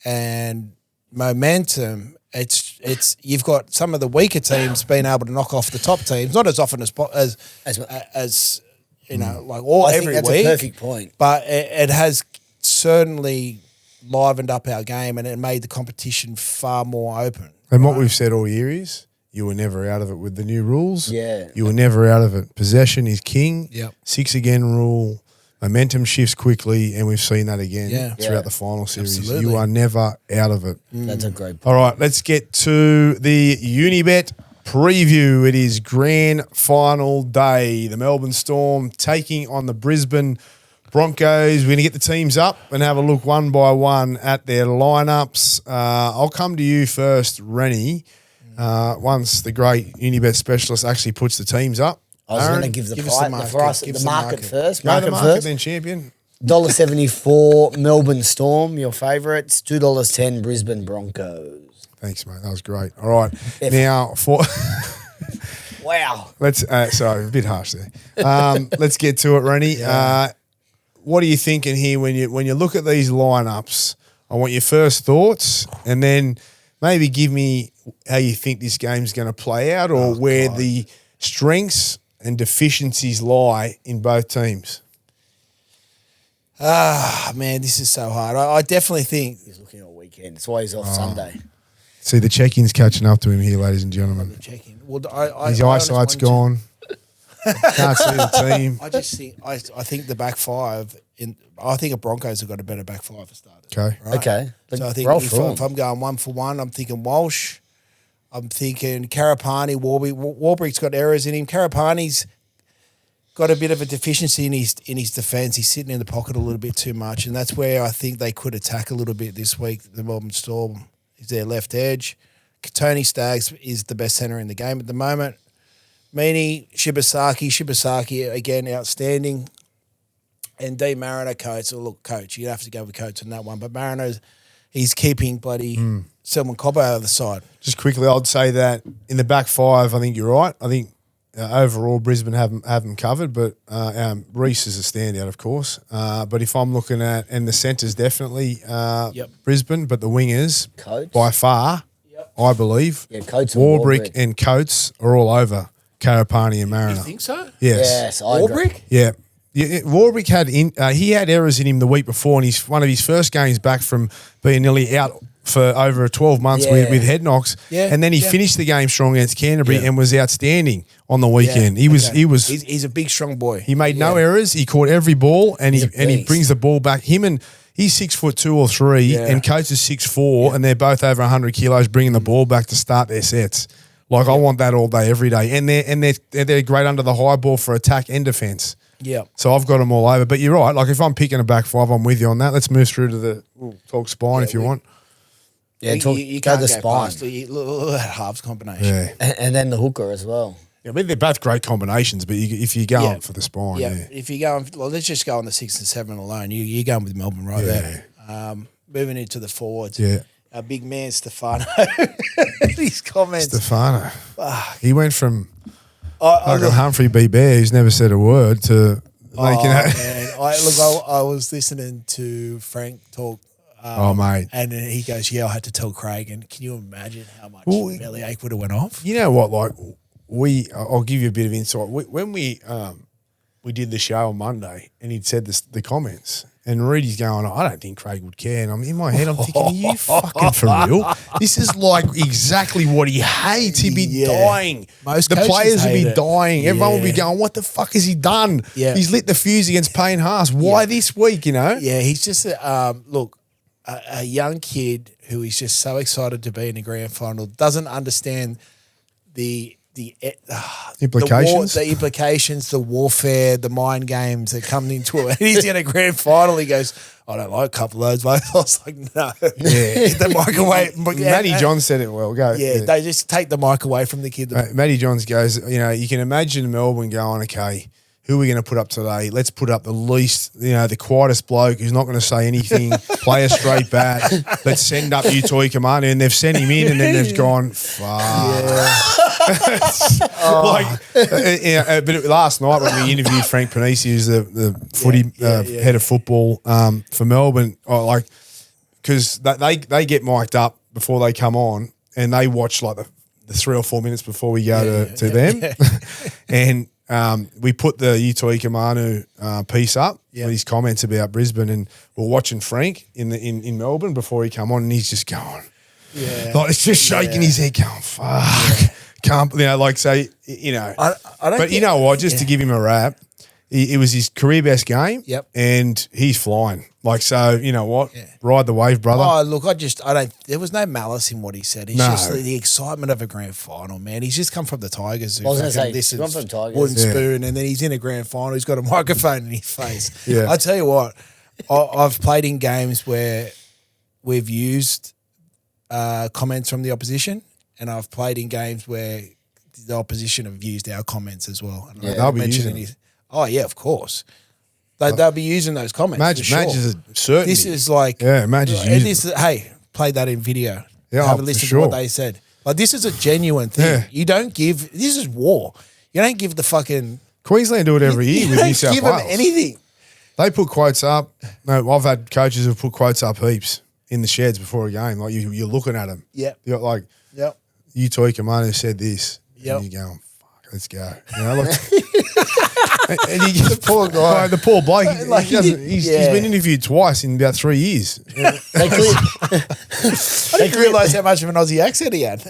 and momentum, it's you've got some of the weaker teams being able to knock off the top teams, not as often as you know, like all I every think that's week. a perfect point. But it has certainly livened up our game and it made the competition far more open. And what we've said all year is you were never out of it with the new rules. Yeah. You were never out of it. Possession is king. Yep. 6 again rule. Momentum shifts quickly, and we've seen that again throughout the final series. Absolutely. You are never out of it. That's a great point. All right, let's get to the Unibet preview. It is grand final day. The Melbourne Storm taking on the Brisbane Broncos. We're going to get the teams up and have a look one by one at their lineups. I'll come to you first, Reni. Once the great Unibet specialist actually puts the teams up. I was going to give us the market. Give us the market market. first. Go to Market the market first. then, champion. $1.74 Melbourne Storm, your favourites. $2.10 Brisbane Broncos. Thanks, mate. That was great. All right. Now, for Wow. let's sorry, a bit harsh there. Let's get to it, Reni. What are you thinking here when you look at these lineups? I want your first thoughts, and then maybe give me how you think this game's going to play out, or where the strengths and deficiencies lie in both teams. Man, this is so hard. I definitely think He's looking all weekend. That's why he's off Sunday. See, the check-in's catching up to him here, ladies and gentlemen. checking. Well, His eyesight's gone. Can't see the team. I just think I think the back five. I think the Broncos have got a better back five for starters. Okay. Right? Okay. So I think Roll if through 'em. I'm going 1 for 1, I'm thinking Walsh. I'm thinking Karapani, Warbrick's got errors in him. Karapani's got a bit of a deficiency in his defence. He's sitting in the pocket a little bit too much, and that's where I think they could attack a little bit this week. The Melbourne Storm is their left edge. Kotoni Staggs is the best centre in the game at the moment. Meany, Shibasaki again outstanding, and D Mariner Coates. Oh, look, coach, you'd have to go with Coates on that one, but Mariner's he's keeping bloody Selwyn Cobbo out of the side. Just quickly, I'd say that in the back five, I think you're right. I think overall Brisbane have them covered, but Reece is a standout, of course. But if I'm looking at, and the centres definitely Brisbane, but the wingers Coates. by far, I believe, Coates and Warbrick and Coates are all over Karapani and Mariner. You think so? Yes. I agree. Warbrick? Yeah. Warbrick had errors in him the week before, and one of his first games back from being nearly out for over 12 months with head knocks, and then he finished the game strong against Canterbury and was outstanding on the weekend. He's a big, strong boy. He made no errors. He caught every ball, and he brings the ball back. He's 6'2" or 3", and Coates is 6'4", and they're both over 100 kilos, bringing the ball back to start their sets. Like I want that all day, every day, and they're great under the high ball for attack and defence. Yeah. So I've got them all over. But you're right. Like if I'm picking a back five, I'm with you on that. Let's move through to we'll talk spine if you want. Yeah, you go can't the go spine. past look at that halves combination. Yeah. And then the hooker as well. Yeah, I mean, they're both great combinations, but if you're going for the spine, If you're going, let's just go on the 6 and 7 alone. You're going with Melbourne right there. Moving into the forwards. Yeah. Our big man, Stefano. His comments. Stefano. He went from Humphrey B. Bear, who's never said a word, to like, Man. I was listening to Frank talk. Mate. And then he goes, I had to tell Carrigan. Can you imagine how much bellyache would have went off? You know what? Like I'll give you a bit of insight. When we did the show on Monday, and he'd said the comments, and Reedy's going, I don't think Craig would care. And I'm in my head, I'm thinking, are you fucking for real? This is like exactly what he hates. He'd be dying. Most the coaches players would be hate it. dying. Everyone would be going, what the fuck has he done? Yeah. He's lit the fuse against Payne Haas. Why this week, Yeah, he's just a young kid who is just so excited to be in the grand final, doesn't understand the implications, the implications, the warfare, the mind games that come into it. And he's in a grand final. He goes, I don't like a couple of those, mate. I was like, no. Hit the mic away. Matty John said it well. Go. Yeah, they just take the mic away from the kid. Matty Johns goes, you can imagine Melbourne going, okay, who are we going to put up today? Let's put up the least, the quietest bloke who's not going to say anything, play a straight bat. Let's send up Utoi Kamanu. And they've sent him in, and then they've gone, fuck. Yeah. But last night when we interviewed Frank Panisi, who's the footy head of football for Melbourne, because they get mic'd up before they come on, and they watch like the 3 or 4 minutes before we go to them. And we put the Utoi Kamanu piece up with his comments about Brisbane, and we're watching Frank in Melbourne before he come on, and he's just going, it's just shaking his head, going, fuck. Can't, say, I don't but you know what, just to give him a rap, it was his career best game. Yep. And he's flying. You know what? Yeah. Ride the wave, brother. Oh, look, there was no malice in what he said. It's just the excitement of a grand final, man. He's just come from the Tigers. I was going to say, he's come from Tigers. Wooden spoon, and then he's in a grand final. He's got a microphone in his face. Yeah. I tell you what, I've played in games where we've used comments from the opposition, and I've played in games where the opposition have used our comments as well. And they'll be using it. Oh, yeah, of course. They'll be using those comments. Madge is a certainty. This is like... Yeah, Madge is using it. Hey, play that in video. Yeah, have a listen to what they said. Like, this is a genuine thing. Yeah. You don't give... This is war. You don't give the fucking... Queensland do it every year with New South Wales. You don't give them anything. They put quotes up. No, I've had coaches who've put quotes up heaps in the sheds before a game. Like, you're looking at them. Yeah. You're like... Yep. Utoi Kamanu said this. Yep. And you're going, fuck, let's go. And the poor guy, the poor bloke, he's been interviewed twice in about 3 years. I didn't realise how much of an Aussie accent he had.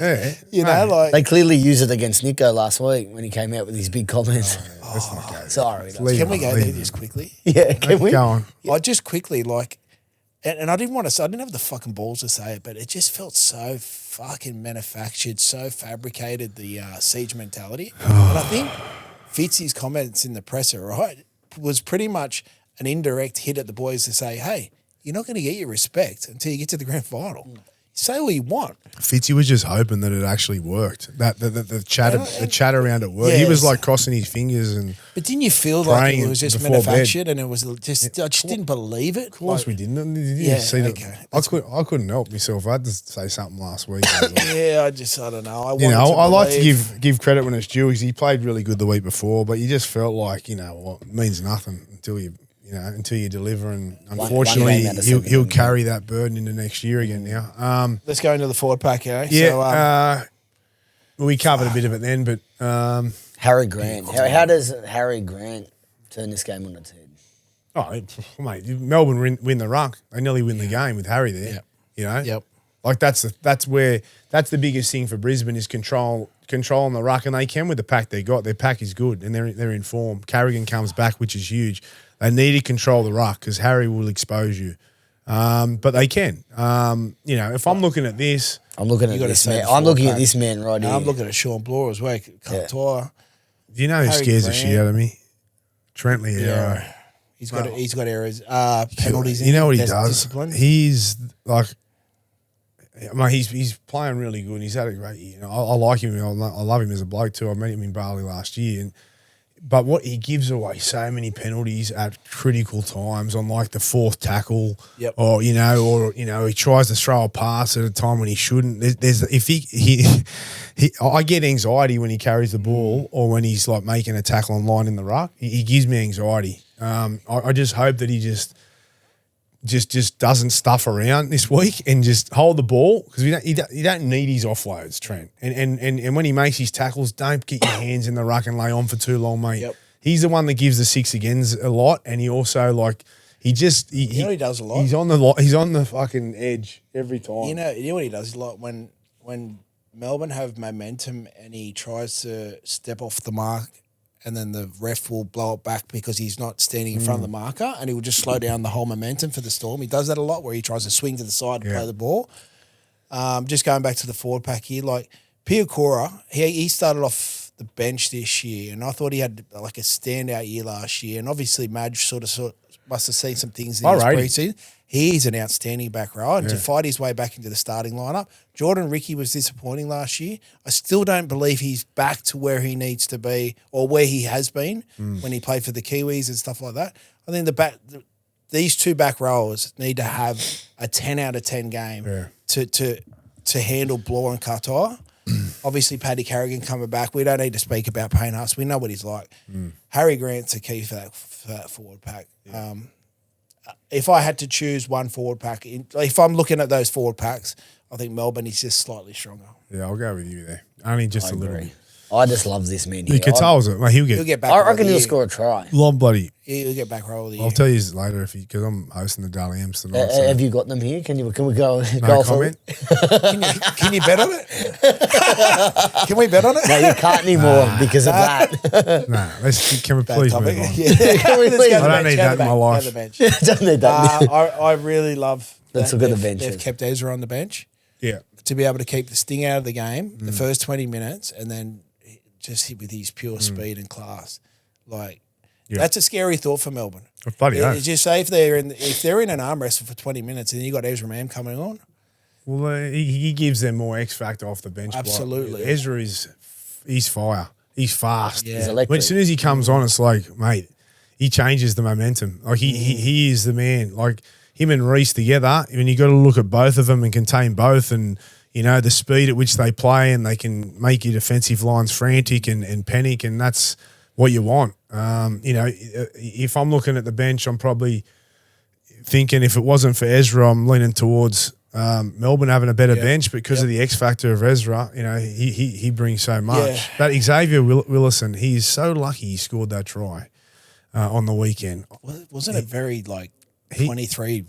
Yeah. They clearly used it against Nico last week when he came out with his big comments. Let's not go. Sorry. Can we go there just quickly? Yeah, can we? Go on. I just quickly, and I didn't want to say, I didn't have the fucking balls to say it, but it just felt so fucking manufactured, so fabricated, the siege mentality. And I think Fitzy's comments in the presser, right, was pretty much an indirect hit at the boys to say, hey, you're not going to get your respect until you get to the grand final. Say what you want. Fitzy was just hoping that it actually worked. That the chat around it worked. Yes. He was like crossing his fingers and. But didn't you feel like it was just before manufactured and it was just I just didn't believe it? Of course we didn't. Did you see that? I couldn't help myself. I had to say something last week. I don't know. I like to give credit when it's due because he played really good the week before, but you just felt like, you know what, it means nothing until you deliver, and unfortunately he'll carry that burden into next year again now. Let's go into the forward pack, eh? Yeah. We covered a bit of it then, but Harry Grant. How does Harry Grant turn this game on its head? Oh, mate, Melbourne win the ruck. They nearly win the game with Harry there. Yep. You know? Yep. Like that's the biggest thing for Brisbane is controlling the ruck, and they can with the pack they got. Their pack is good and they're in form. Carrigan comes back, which is huge. They need to control the ruck because Harry will expose you. But they can. If I'm looking at this, I'm looking at this man. I'm looking at this man right here. I'm looking at Sean Bloor as well. Katoa. Do you know who scares the shit out of of me? Trent Learo. Yeah. He's got errors, penalties. You know what he does? Discipline. He's like, he's playing really good. And he's had a great year. I like him. I love him as a bloke too. I met him in Bali last year, but what he gives away so many penalties at critical times on like the fourth tackle, or he tries to throw a pass at a time when he shouldn't. I get anxiety when he carries the ball or when he's like making a tackle on line in the ruck. He gives me anxiety. I just hope that he just doesn't stuff around this week and just hold the ball because you don't need his offloads, Trent. And when he makes his tackles, don't get your hands in the ruck and lay on for too long, mate. Yep. He's the one that gives the 6 agains a lot, and he also he does a lot. He's on the fucking edge every time. You know what he does a lot when Melbourne have momentum and he tries to step off the mark. And then the ref will blow it back because he's not standing in front of the marker, and he will just slow down the whole momentum for the Storm. He does that a lot where he tries to swing to the side and play the ball. Just going back to the forward pack here, like Piakura, he started off the bench this year, and I thought he had like a standout year last year. And obviously, Madge sort of must have seen some things in his preseason. He's an outstanding back row, and to fight his way back into the starting lineup. Jordan Ricky was disappointing last year. I still don't believe he's back to where he needs to be or where he has been when he played for the Kiwis and stuff like that. I think these two back rowers need to have a 10 out of 10 game to handle Bloor and Katoa. Obviously, Paddy Carrigan coming back. We don't need to speak about Payne Haas. We know what he's like. Harry Grant's a key for that forward pack. Yeah. If I had to choose one forward pack, if I'm looking at those forward packs, I think Melbourne is just slightly stronger. Yeah, I'll go with you there. Only just a little bit. I just love this man here. Katoa's it. He'll get back. I reckon he'll score a try. Long bloody. He'll get back roll of the year. I'll tell you later because I'm hosting the Dally M's tonight. Have you got them here? Can we go? No comment. Can you bet on it? Can we bet on it? No, you can't anymore because of that. Can we please move on? I don't need that in my life. Don't need that. I really love. Let's look at the bench. They've kept Ezra on the bench. Yeah. To be able to keep the sting out of the game, the first 20 minutes, and then just hit with his pure speed and class. That's a scary thought for Melbourne. Bloody hell. Just say if they're in an arm wrestle for 20 minutes and you got Ezra Mam coming on. Well, he gives them more X factor off the bench. Absolutely. Ezra he's fire. He's fast. Yeah. He's electric. As soon as he comes on, it's like, mate, he changes the momentum. Like he is the man. Like him and Reece together, when you got to look at both of them and contain both, and the speed at which they play, and they can make your defensive lines frantic and panic, and that's what you want. If I'm looking at the bench, I'm probably thinking if it wasn't for Ezra, I'm leaning towards Melbourne having a better bench because of the X factor of Ezra. He brings so much. Yeah. But Xavier Willison, he is so lucky he scored that try on the weekend. Wasn't it very 23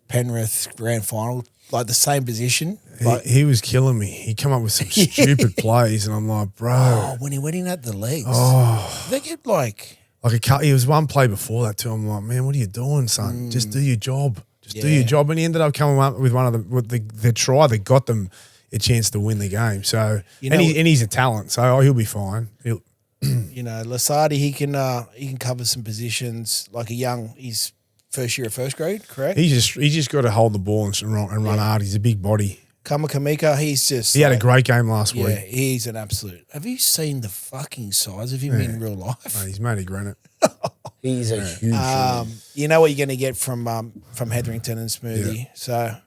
Penrith grand final, like the same position? He was killing me. He come up with some stupid plays, and I'm like, bro. When he went in at the legs. Oh. They get like a cut. He was one play before that too. I'm like, man, what are you doing, son? Just do your job. Do your job. And he ended up coming up with one of them with the try that got them a chance to win the game. So and he's a talent, so he'll be fine. Lasardi, he can cover some positions like he's first year of first grade, correct? He just got to hold the ball and run hard. He's a big body. Kamakamika, he had a great game last week. Yeah, he's an absolute. Have you seen the fucking size of him in real life? Mate, he's made of granite. He's a huge. You know what you're going to get from Hetherington and Smoothie. Yeah. So,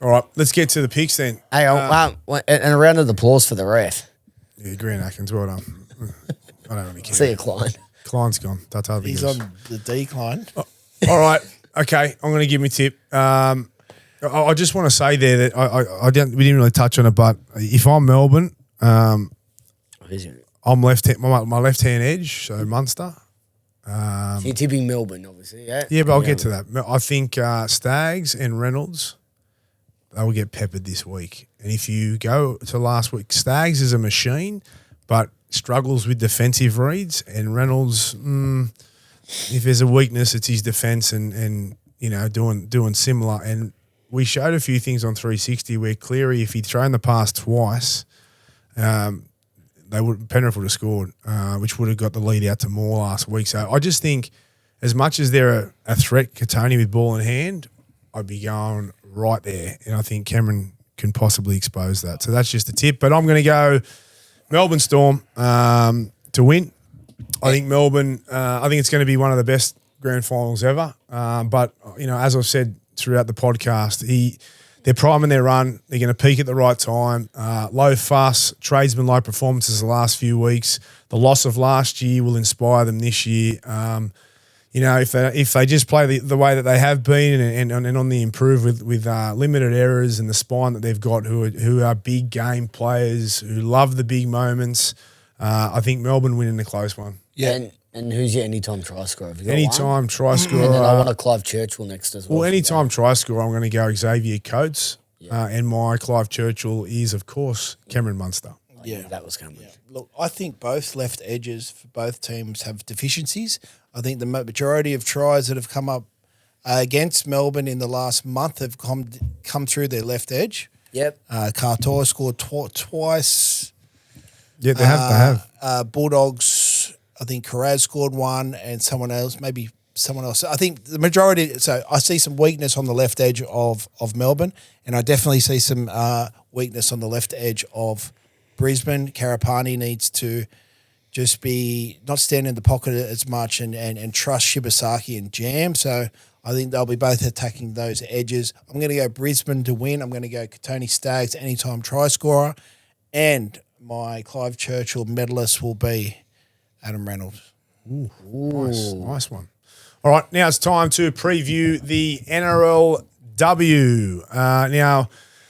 all right, let's get to the picks then. Hey, and a round of applause for the ref. Yeah, Grant Atkins, well done. I don't really care. See you, Klein. Klein's gone. That's how he's on the decline. All right, okay. I'm going to give me a tip. I just want to say there that we didn't really touch on it, but if I'm Melbourne, I'm left my left hand edge, so Munster. So you're tipping Melbourne, obviously, yeah. Yeah, but I'll get to that. I think Staggs and Reynolds, they will get peppered this week. And if you go to last week, Staggs is a machine, but struggles with defensive reads, and Reynolds, if there's a weakness, it's his defence and doing similar. And we showed a few things on 360 where Cleary, if he'd thrown the pass twice, Penrith would have scored, which would have got the lead out to more last week. So I just think, as much as they're a threat, Kotoni with ball in hand, I'd be going right there, and I think Cameron can possibly expose that. So that's just a tip. But I'm going to go Melbourne Storm to win. I think Melbourne. I think it's going to be one of the best grand finals ever. But as I've said throughout the podcast, they're priming their run. They're going to peak at the right time. Low fuss, tradesman-like performances the last few weeks. The loss of last year will inspire them this year. If they just play the way that they have been and on the improve with limited errors and the spine that they've got, who are big game players who love the big moments, I think Melbourne win in a close one. Yeah. And who's your anytime try scorer? Have you got anytime try scorer. And then I want a Clive Churchill next as well. Well, anytime try scorer, I'm going to go Xavier Coates. Yeah. And my Clive Churchill is, of course, Cameron Munster. Yeah, that was coming. Yeah. Look, I think both left edges for both teams have deficiencies. I think the majority of tries that have come up against Melbourne in the last month have come through their left edge. Yep. Katoa scored twice. Yeah, they have. Bulldogs, I think Karaz scored one, and someone else. I think the majority. So I see some weakness on the left edge of Melbourne, and I definitely see some weakness on the left edge of Brisbane. Karapani needs to just be not stand in the pocket as much and trust Shibasaki and Jam. So I think they'll be both attacking those edges. I'm going to go Brisbane to win. I'm going to go Kotoni Staggs, anytime try scorer, and my Clive Churchill medalist will be Adam Reynolds. Ooh. Nice one. All right, now it's time to preview the NRLW. Now,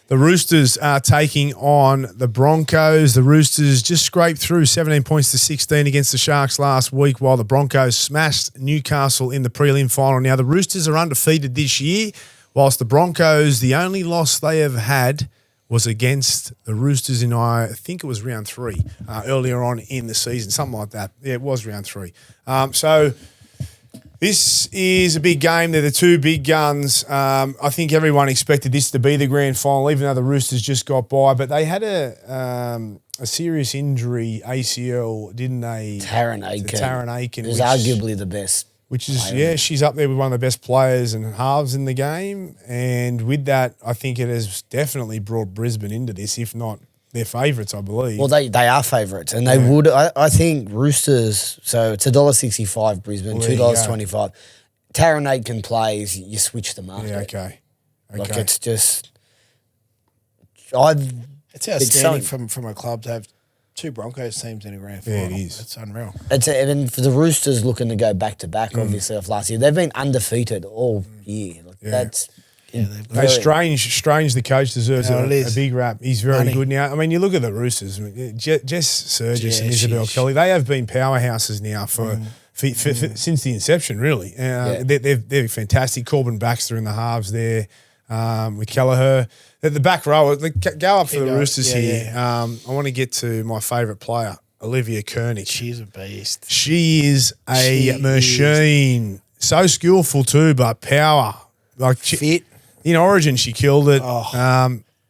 the Roosters are taking on the Broncos. The Roosters just scraped through 17 points to 16 against the Sharks last week, while the Broncos smashed Newcastle in the prelim final. Now, the Roosters are undefeated this year, whilst the Broncos, the only loss they have had was against the Roosters in, I think it was round 3, earlier on in the season, something like that. Yeah, it was round 3. So this is a big game. They're the two big guns. I think everyone expected this to be the grand final, even though the Roosters just got by. But they had a serious injury, ACL, didn't they? Taryn Aiken. Who's which arguably the best. Which is, she's up there with one of the best players and halves in the game. And with that, I think it has definitely brought Brisbane into this, if not their favourites, I believe. Well, they are favourites, and they would. I think Roosters. So it's $1.65 Brisbane, $2.25. Taryn Aiken plays. You switch the market. Yeah, okay. Like it's just. It's outstanding from a club to have two Broncos teams in a grand final. Yeah, it is. It's unreal. And for the Roosters looking to go back to back, obviously off last year, they've been undefeated all year. That's. Strange, the coach deserves a big rap. He's very good now. I mean, you look at the Roosters, Jess Surgis and Isabel Kelly, they have been powerhouses now for since the inception, really. They're fantastic. Corbin Baxter in the halves there with Kelleher. The back row, go up for the Roosters here. I want to get to my favourite player, Olivia Kernick. She's a beast. She is a machine. So skillful too, but power. Fit. In Origin, she killed it.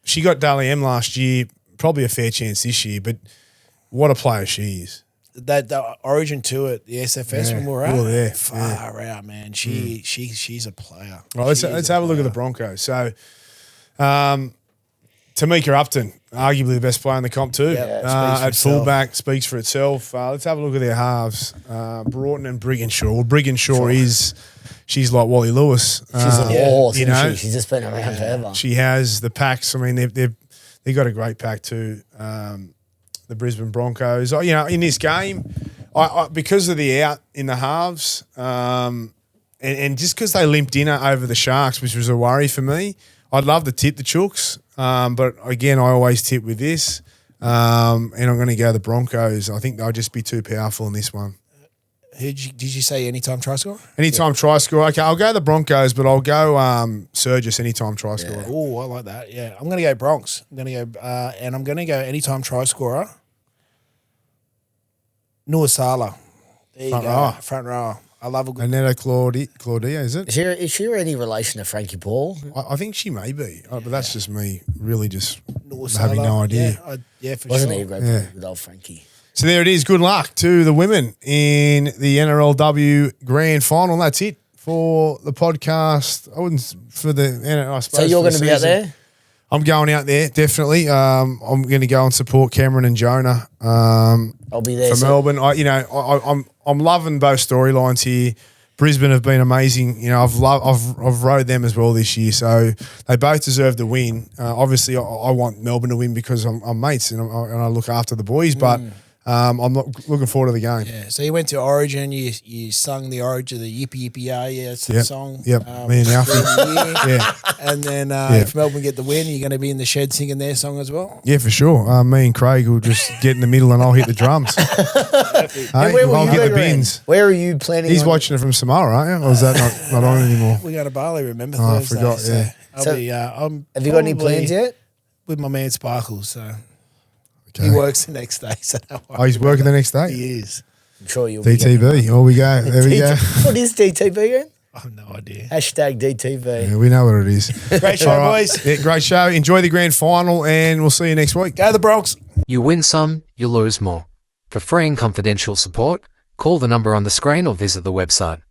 She got Dally M last year, probably a fair chance this year, but what a player she is. that the Origin tour at the SFS when we were we were there, far out, man. She's a player. Right, let's have a look at the Broncos. So, Tamika Upton, arguably the best player in the comp too. At fullback, speaks for itself. Let's have a look at their halves. Broughton and Brigginshaw. Well, Brigginshaw she's like Wally Lewis. She's a horse, you know, she's just been around forever. She has the packs. I mean, they got a great pack too. The Brisbane Broncos. You know, in this game, I because of the out in the halves, and just because they limped in over the Sharks, which was a worry for me. I'd love to tip the Chooks, but again, I always tip with this, and I'm going to go the Broncos. I think they'll just be too powerful in this one. Did you say anytime try score? Anytime try score. Okay, I'll go the Broncos, but I'll go Surgis anytime try scorer. Oh, I like that. Yeah, I'm going to go Bronx. I'm going to go, and I'm going to go anytime try scorer. Nuasala. There you go. Front row. I love a good. Annetta Claudia, is it? Is she any relation to Frankie Paul? I think she may be, but that's just me really just Nuasala. having no idea. For Wasn't sure. he a great player with old Frankie? So there it is. Good luck to the women in the NRLW Grand Final. That's it for the podcast. I wouldn't for the. I suppose So you're going to be out there? I'm going out there definitely. I'm going to go and support Cameron and Jonah. I'll be there for Melbourne. I'm loving both storylines here. Brisbane have been amazing. You know, I've rode them as well this year, so they both deserve to win. Obviously, I want Melbourne to win because I'm mates and I look after the boys, but. I'm not looking forward to the game. Yeah, so you went to Origin, you sung the Origin, the Yippee Yippee Yeah, that's the song. Yep, me and Alfie. Yeah. And then if Melbourne get the win, you're going to be in the shed singing their song as well? Yeah, for sure. Me and Craig will just get in the middle and I'll hit the drums. I'll get the bins. Where are you planning He's watching it from Samoa, aren't you? Or is that not on anymore? We go to Bali, remember, Thursday. I forgot, have you got any plans yet? With my man Sparkles, so... Okay. He works the next day. So he's working the next day? He is. I'm sure you'll DTV. Here we go. There we go. What is DTV again? I have no idea. Hashtag DTV. Yeah, we know what it is. Great show, boys. Yeah, great show. Enjoy the grand final and we'll see you next week. Go the Bronx. You win some, you lose more. For free and confidential support, call the number on the screen or visit the website.